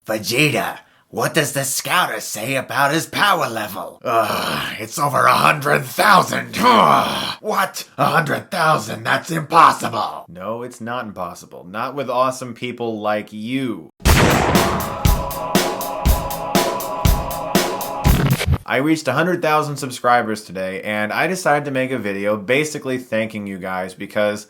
Vegeta, what does the scouter say about his power level? It's over 100,000. What? 100,000? That's impossible. No, it's not impossible. Not with awesome people like you. I reached 100,000 subscribers today, and I decided to make a video basically thanking you guys because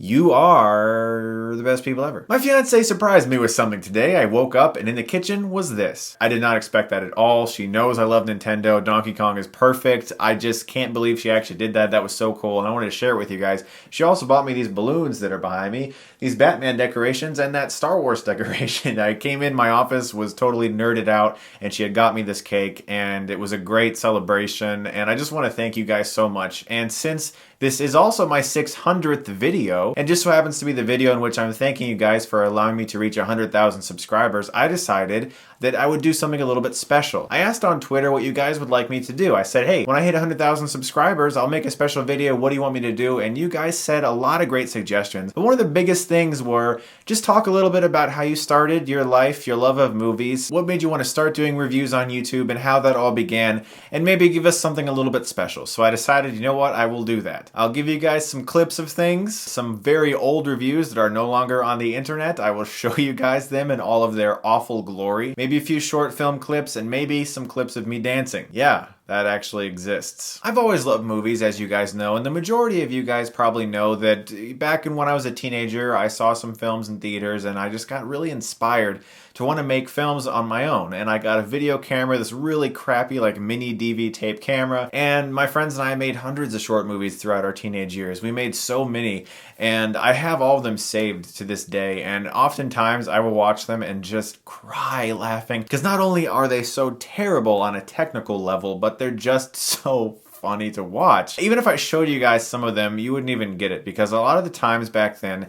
you are the best people ever. My fiance surprised me with something today. I woke up and in the kitchen was this. I did not expect that at all. She knows I love Nintendo. Donkey Kong is perfect. I just can't believe she actually did that. That was so cool, and I wanted to share it with you guys. She also bought me these balloons that are behind me, these Batman decorations, and that Star Wars decoration. I came in my office, was totally nerded out, and she had got me this cake, and it was a great celebration, and I just want to thank you guys so much. And since this is also my 600th video, and just so happens to be the video in which I'm thanking you guys for allowing me to reach 100,000 subscribers, I decided that I would do something a little bit special. I asked on Twitter what you guys would like me to do. I said, hey, when I hit 100,000 subscribers, I'll make a special video. What do you want me to do? And you guys said a lot of great suggestions. But one of the biggest things were just talk a little bit about how you started your life, your love of movies, what made you want to start doing reviews on YouTube, and how that all began, and maybe give us something a little bit special. So I decided, you know what, I will do that. I'll give you guys some clips of things, some very old reviews that are no longer on the internet. I will show you guys them in all of their awful glory. Maybe a few short film clips, and maybe some clips of me dancing. Yeah, that actually exists. I've always loved movies, as you guys know, and the majority of you guys probably know that back when I was a teenager, I saw some films in theaters, and I just got really inspired to want to make films on my own. And I got a video camera, this really crappy like mini DV tape camera, and my friends and I made hundreds of short movies throughout our teenage years. We made so many, and I have all of them saved to this day, and oftentimes I will watch them and just cry laughing, because not only are they so terrible on a technical level, but they're just so funny to watch. Even if I showed you guys some of them, you wouldn't even get it, because a lot of the times back then,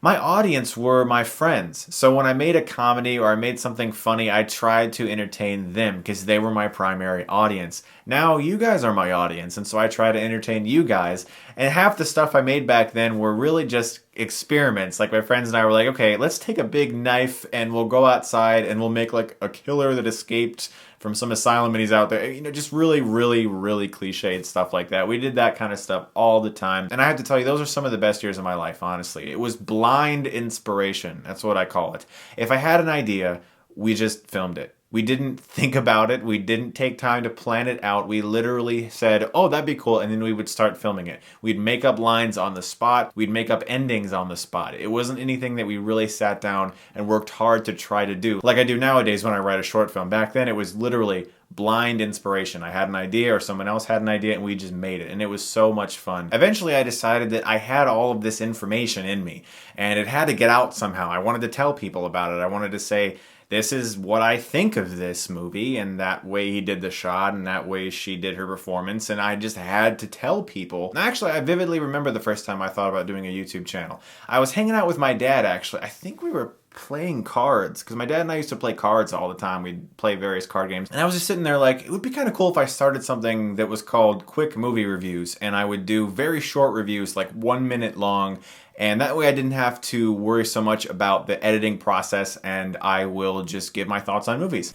my audience were my friends. So when I made a comedy or I made something funny, I tried to entertain them because they were my primary audience. Now you guys are my audience, and so I try to entertain you guys. And half the stuff I made back then were really just experiments. Like my friends and I were like, okay, let's take a big knife and we'll go outside and we'll make like a killer that escaped from some asylum and he's out there. You know, just really, really, really cliched stuff like that. We did that kind of stuff all the time. And I have to tell you, those are some of the best years of my life, honestly. It was blind inspiration. That's what I call it. If I had an idea, we just filmed it. We didn't think about it. We didn't take time to plan it out. We literally said, oh, that'd be cool. And then we would start filming it. We'd make up lines on the spot. We'd make up endings on the spot. It wasn't anything that we really sat down and worked hard to try to do like I do nowadays when I write a short film. Back then, it was literally blind inspiration. I had an idea or someone else had an idea and we just made it, and it was so much fun. Eventually I decided that I had all of this information in me and it had to get out somehow. I wanted to tell people about it. I wanted to say, this is what I think of this movie, and that way he did the shot, and that way she did her performance, and I just had to tell people. Actually, I vividly remember the first time I thought about doing a YouTube channel. I was hanging out with my dad, actually. I think we were playing cards, because my dad and I used to play cards all the time. We'd play various card games, and I was just sitting there like, it would be kind of cool if I started something that was called Quick Movie Reviews, and I would do very short reviews, like 1 minute long, and that way I didn't have to worry so much about the editing process, and I will just give my thoughts on movies.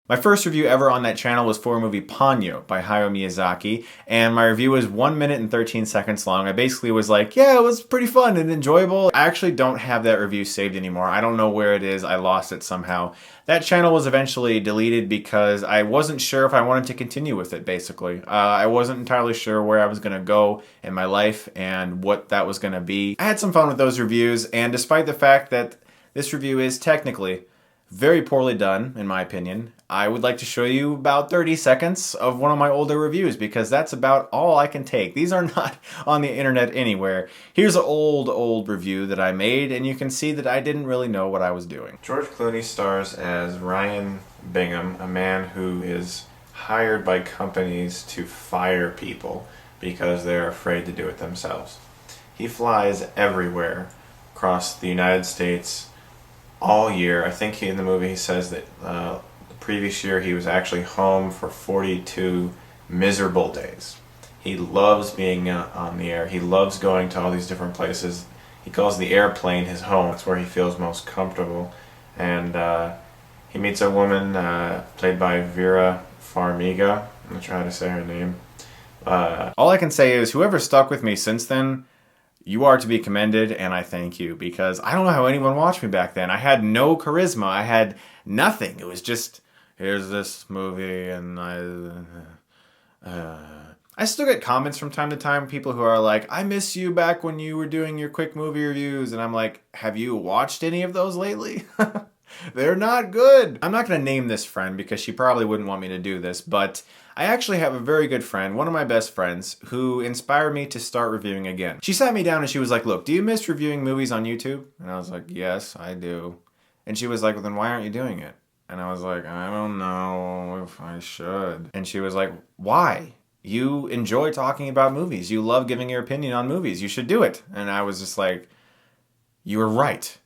My first review ever on that channel was for a movie Ponyo by Hayao Miyazaki, and my review was 1 minute and 13 seconds long. I basically was like, yeah, it was pretty fun and enjoyable. I actually don't have that review saved anymore. I don't know where it is. I lost it somehow. That channel was eventually deleted because I wasn't sure if I wanted to continue with it, basically. I wasn't entirely sure where I was going to go in my life and what that was going to be. I had some fun with those reviews, and despite the fact that this review is technically very poorly done, in my opinion, I would like to show you about 30 seconds of one of my older reviews, because that's about all I can take. These are not on the internet anywhere. Here's an old review that I made, and you can see that I didn't really know what I was doing. George Clooney stars as Ryan Bingham, a man who is hired by companies to fire people because they're afraid to do it themselves. He flies everywhere across the United States, all year. I think in the movie he says that the previous year he was actually home for 42 miserable days. He loves being on the air. He loves going to all these different places. He calls the airplane his home. It's where he feels most comfortable. And he meets a woman played by Vera Farmiga. I'm going to try to say her name. All I can say is whoever stuck with me since then, you are to be commended, and I thank you, because I don't know how anyone watched me back then. I had no charisma. I had nothing. It was just, here's this movie, and I still get comments from time to time, people who are like, I miss you back when you were doing your quick movie reviews, and I'm like, have you watched any of those lately? They're not good. I'm not going to name this friend because she probably wouldn't want me to do this, but I actually have a very good friend, one of my best friends, who inspired me to start reviewing again. She sat me down and she was like, look, do you miss reviewing movies on YouTube? And I was like, yes, I do. And she was like, well, then why aren't you doing it? And I was like, I don't know if I should. And she was like, why? You enjoy talking about movies. You love giving your opinion on movies. You should do it. And I was just like, you are right.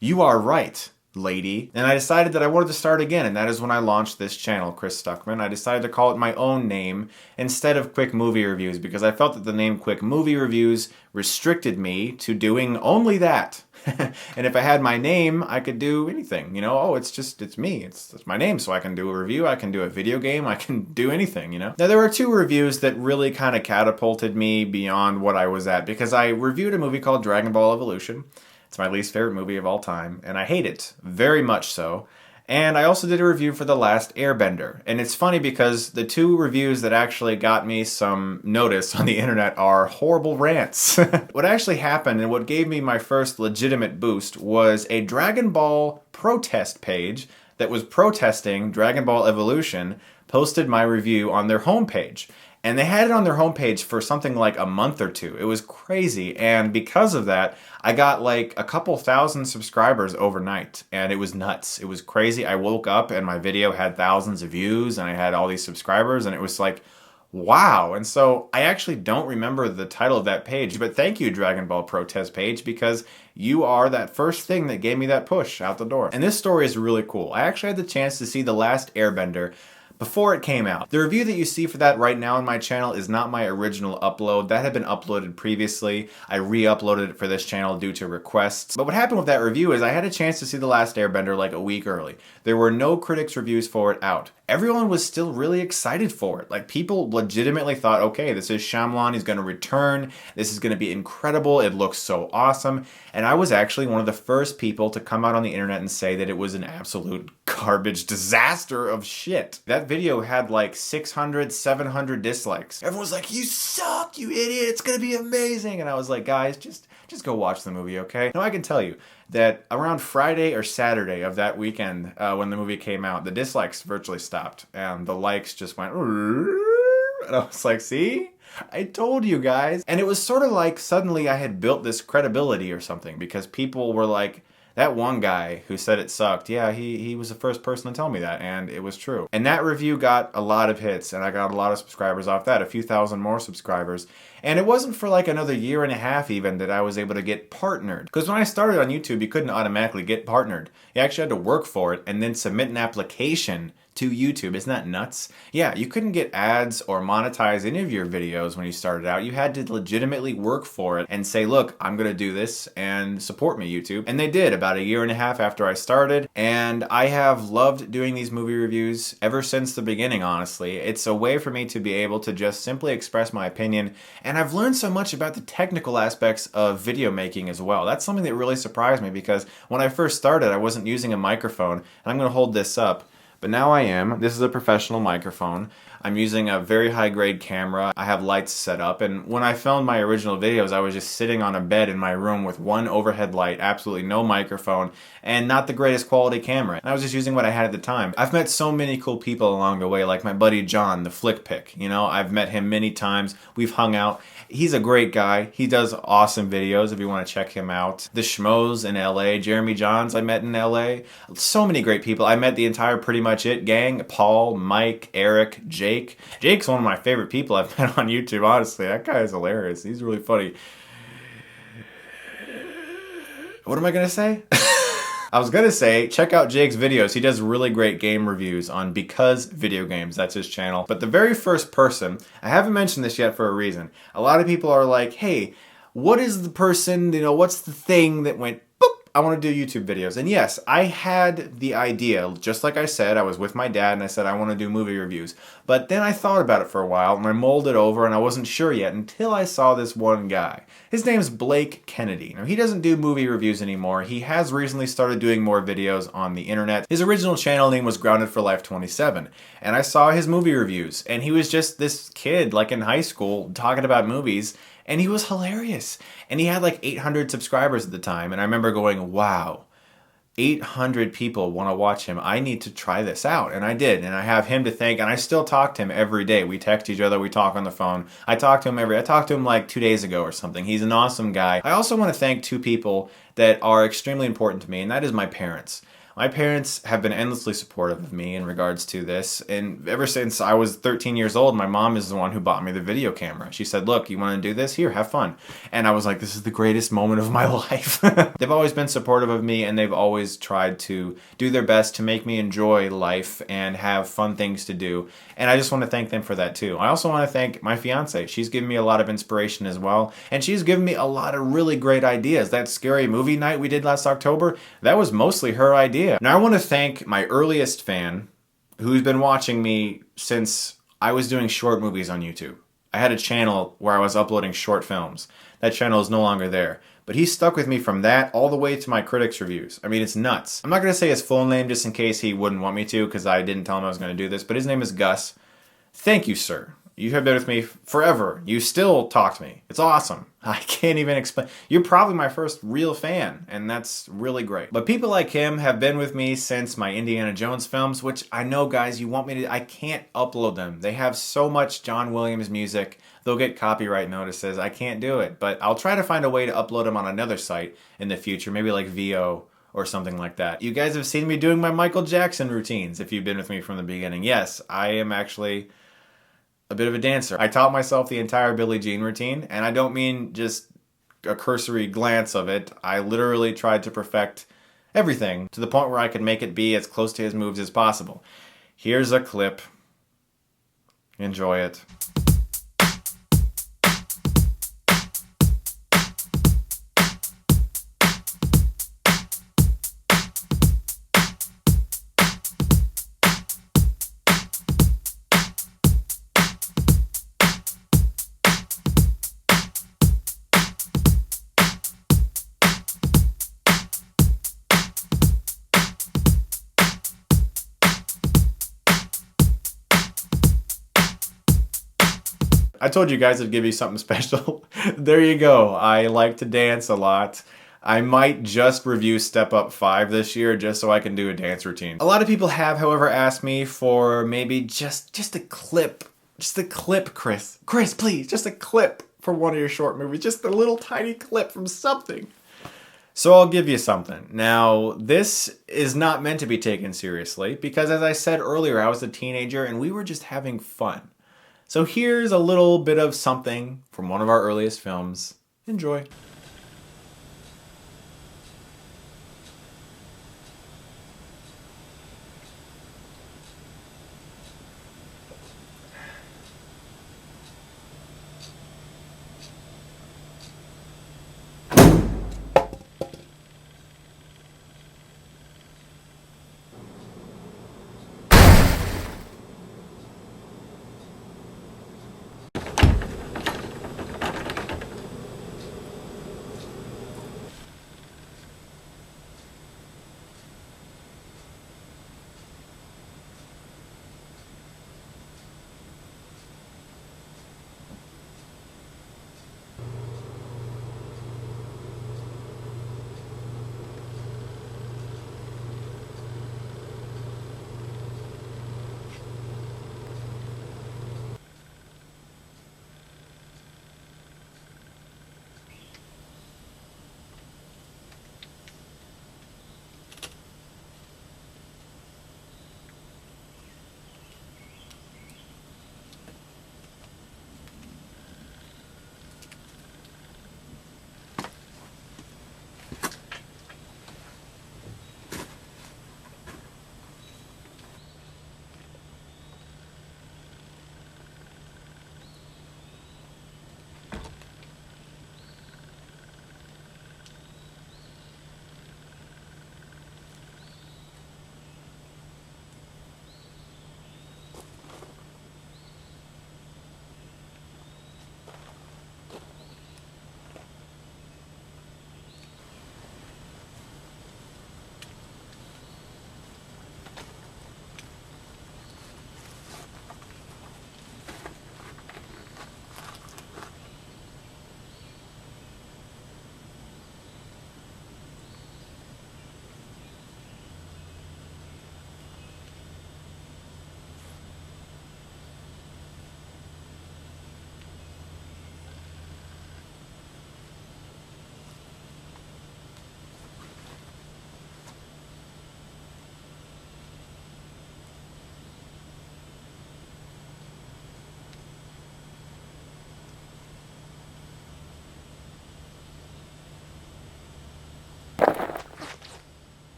You are right, lady. And I decided that I wanted to start again, and that is when I launched this channel, Chris Stuckmann. I decided to call it my own name instead of Quick Movie Reviews because I felt that the name Quick Movie Reviews restricted me to doing only that. And if I had my name, I could do anything. You know, oh, it's me. It's my name, so I can do a review, I can do a video game, I can do anything, you know? Now, there were two reviews that really kind of catapulted me beyond what I was at because I reviewed a movie called Dragon Ball Evolution. It's my least favorite movie of all time, and I hate it, very much so. And I also did a review for The Last Airbender. And it's funny because the two reviews that actually got me some notice on the internet are horrible rants. What actually happened and what gave me my first legitimate boost was a Dragon Ball protest page that was protesting Dragon Ball Evolution posted my review on their homepage. And they had it on their homepage for something like a month or two. It was crazy. And because of that, I got like a couple thousand subscribers overnight. And it was nuts. It was crazy. I woke up and my video had thousands of views and I had all these subscribers. And it was like, wow. And so I actually don't remember the title of that page. But thank you, Dragon Ball Protest page, because you are that first thing that gave me that push out the door. And this story is really cool. I actually had the chance to see The Last Airbender before it came out. The review that you see for that right now on my channel is not my original upload. That had been uploaded previously. I re-uploaded it for this channel due to requests. But what happened with that review is I had a chance to see The Last Airbender like a week early. There were no critics' reviews for it out. Everyone was still really excited for it. Like, people legitimately thought, okay, this is Shyamalan, he's gonna return, this is gonna be incredible, it looks so awesome. And I was actually one of the first people to come out on the internet and say that it was an absolute garbage disaster of shit. That video had like 600, 700 dislikes. Everyone was like, you suck, you idiot, it's gonna be amazing. And I was like, guys, just go watch the movie, okay? Now, I can tell you that around Friday or Saturday of that weekend, when the movie came out, the dislikes virtually stopped, and the likes just went, and I was like, see? I told you guys. And it was sort of like suddenly I had built this credibility or something, because people were like, that one guy who said it sucked, yeah, he was the first person to tell me that, and it was true. And that review got a lot of hits, and I got a lot of subscribers off that, a few thousand more subscribers. And it wasn't for like another year and a half even that I was able to get partnered. Because when I started on YouTube, you couldn't automatically get partnered. You actually had to work for it and then submit an application to YouTube. Isn't that nuts? Yeah, you couldn't get ads or monetize any of your videos when you started out. You had to legitimately work for it and say, look, I'm gonna do this and support me, YouTube. And they did about a year and a half after I started. And I have loved doing these movie reviews ever since the beginning, honestly. It's a way for me to be able to just simply express my opinion. And I've learned so much about the technical aspects of video making as well. That's something that really surprised me, because when I first started, I wasn't using a microphone. And I'm gonna hold this up. But now I am. This is a professional microphone. I'm using a very high-grade camera. I have lights set up, and when I filmed my original videos, I was just sitting on a bed in my room with one overhead light, absolutely no microphone, and not the greatest quality camera. And I was just using what I had at the time. I've met so many cool people along the way, like my buddy John, the Flick Pick. You know, I've met him many times. We've hung out. He's a great guy. He does awesome videos if you want to check him out. The Schmoes in LA, Jeremy Johns I met in LA. So many great people. I met the entire Pretty Much It gang. Paul, Mike, Eric, Jake. Jake's one of my favorite people I've met on YouTube, honestly. That guy is hilarious. He's really funny. What am I gonna say? I was gonna say, check out Jake's videos. He does really great game reviews on Because Video Games. That's his channel. But the very first person, I haven't mentioned this yet for a reason. A lot of people are like, hey, what is the person, what's the thing that went, boop, I want to do YouTube videos. And yes, I had the idea, just like I said, I was with my dad and I said I want to do movie reviews. But then I thought about it for a while and I mulled it over and I wasn't sure yet until I saw this one guy. His name's Blake Kennedy. Now, he doesn't do movie reviews anymore. He has recently started doing more videos on the internet. His original channel name was Grounded for Life 27. And I saw his movie reviews and he was just this kid like in high school talking about movies. And he was hilarious. And he had like 800 subscribers at the time. And I remember going, wow, 800 people want to watch him. I need to try this out. And I did. And I have him to thank. And I still talk to him every day. We text each other. We talk on the phone. I talked to him like 2 days ago or something. He's an awesome guy. I also want to thank two people that are extremely important to me. And that is my parents. My parents have been endlessly supportive of me in regards to this, and ever since I was 13 years old, my mom is the one who bought me the video camera. She said, look, you want to do this? Here, have fun. And I was like, this is the greatest moment of my life. They've always been supportive of me, and they've always tried to do their best to make me enjoy life and have fun things to do, and I just want to thank them for that too. I also want to thank my fiance. She's given me a lot of inspiration as well, and she's given me a lot of really great ideas. That scary movie night we did last October, that was mostly her idea. Now I want to thank my earliest fan who's been watching me since I was doing short movies on YouTube. I had a channel where I was uploading short films. That channel is no longer there. But he stuck with me from that all the way to my critics reviews. I mean, it's nuts. I'm not going to say his full name just in case he wouldn't want me to because I didn't tell him I was going to do this, but his name is Gus. Thank you, sir. You have been with me forever. You still talk to me. It's awesome. I can't even explain. You're probably my first real fan, and that's really great. But people like him have been with me since my Indiana Jones films, which I know, guys, you want me to... I can't upload them. They have so much John Williams music. They'll get copyright notices. I can't do it. But I'll try to find a way to upload them on another site in the future, maybe like VO or something like that. You guys have seen me doing my Michael Jackson routines if you've been with me from the beginning. Yes, I am actually a bit of a dancer. I taught myself the entire Billie Jean routine, and I don't mean just a cursory glance of it. I literally tried to perfect everything to the point where I could make it be as close to his moves as possible. Here's a clip. Enjoy it. I told you guys I'd give you something special. There you go. I like to dance a lot. I might just review Step Up 5 this year just so I can do a dance routine. A lot of people have, however, asked me for maybe just a clip. Just a clip, Chris. Chris, please, just a clip for one of your short movies. Just a little tiny clip from something. So I'll give you something. Now, this is not meant to be taken seriously because, as I said earlier, I was a teenager and we were just having fun. So here's a little bit of something from one of our earliest films. Enjoy.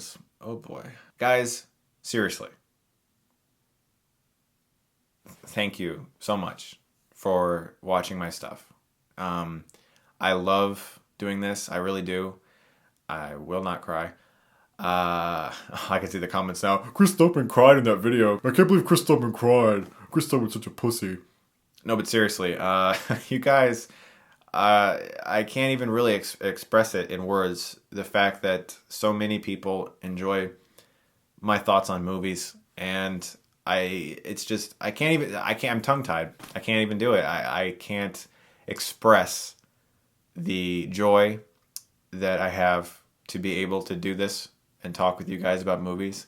is. Oh boy. Guys, seriously. Thank you so much for watching my stuff. I love doing this. I really do. I will not cry. I can see the comments now. Chris Stuckmann cried in that video. I can't believe Chris Stuckmann cried. Chris Stuckmann's such a pussy. No, but seriously, you guys, I can't even really express it in words. The fact that so many people enjoy my thoughts on movies, and I'm tongue-tied. I can't even do it. I can't express the joy that I have to be able to do this and talk with you guys about movies.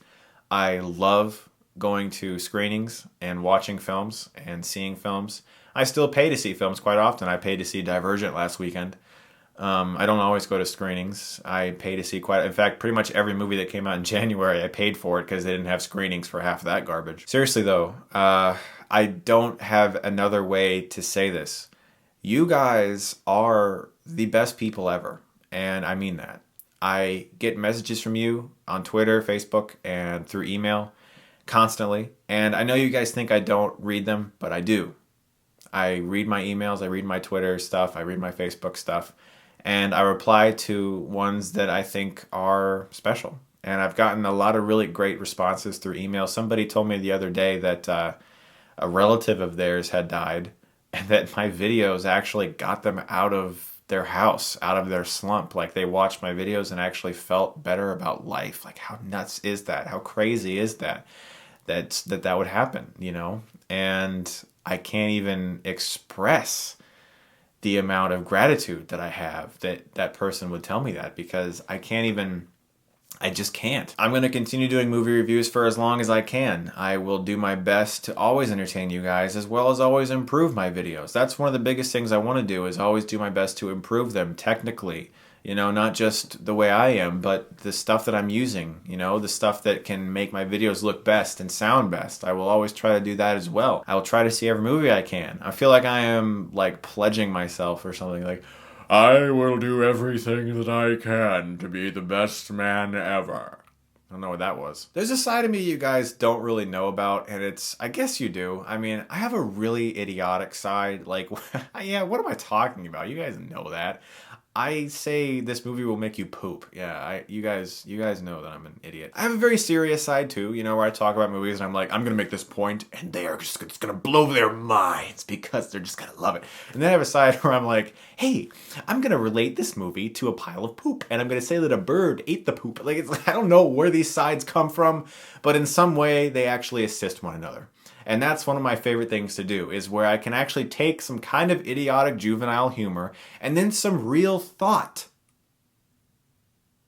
I love going to screenings and watching films and seeing films. I still pay to see films quite often. I paid to see Divergent last weekend. I don't always go to screenings. I pay to see in fact, pretty much every movie that came out in January, I paid for it because they didn't have screenings for half of that garbage. Seriously though, I don't have another way to say this. You guys are the best people ever, and I mean that. I get messages from you on Twitter, Facebook, and through email constantly, and I know you guys think I don't read them, but I do. I read my emails, I read my Twitter stuff, I read my Facebook stuff, and I reply to ones that I think are special. And I've gotten a lot of really great responses through email. Somebody told me the other day that a relative of theirs had died, and that my videos actually got them out of their house, out of their slump. Like, they watched my videos and actually felt better about life. Like, how nuts is that? How crazy is that? That would happen, you know? And I can't even express the amount of gratitude that I have that that person would tell me that, because I just can't. I'm going to continue doing movie reviews for as long as I can. I will do my best to always entertain you guys, as well as always improve my videos. That's one of the biggest things I want to do, is always do my best to improve them technically. You know, not just the way I am, but the stuff that I'm using, you know, the stuff that can make my videos look best and sound best. I will always try to do that as well. I will try to see every movie I can. I feel like I am like pledging myself or something, like, I will do everything that I can to be the best man ever. I don't know what that was. There's a side of me you guys don't really know about, and I guess you do. I mean, I have a really idiotic side. Like, yeah, what am I talking about? You guys know that. I say this movie will make you poop. Yeah, you guys know that I'm an idiot. I have a very serious side too, you know, where I talk about movies and I'm like, I'm gonna make this point and they are just it's gonna blow their minds because they're just gonna love it. And then I have a side where I'm like, hey, I'm gonna relate this movie to a pile of poop and I'm gonna say that a bird ate the poop. Like, I don't know where these sides come from, but in some way they actually assist one another. And that's one of my favorite things to do, is where I can actually take some kind of idiotic juvenile humor and then some real thought,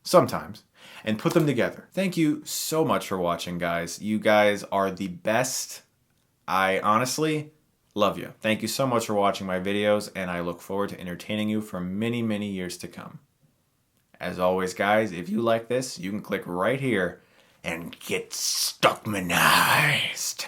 sometimes, and put them together. Thank you so much for watching, guys. You guys are the best. I honestly love you. Thank you so much for watching my videos, and I look forward to entertaining you for many, many years to come. As always, guys, if you like this, you can click right here and get Stuckmanized.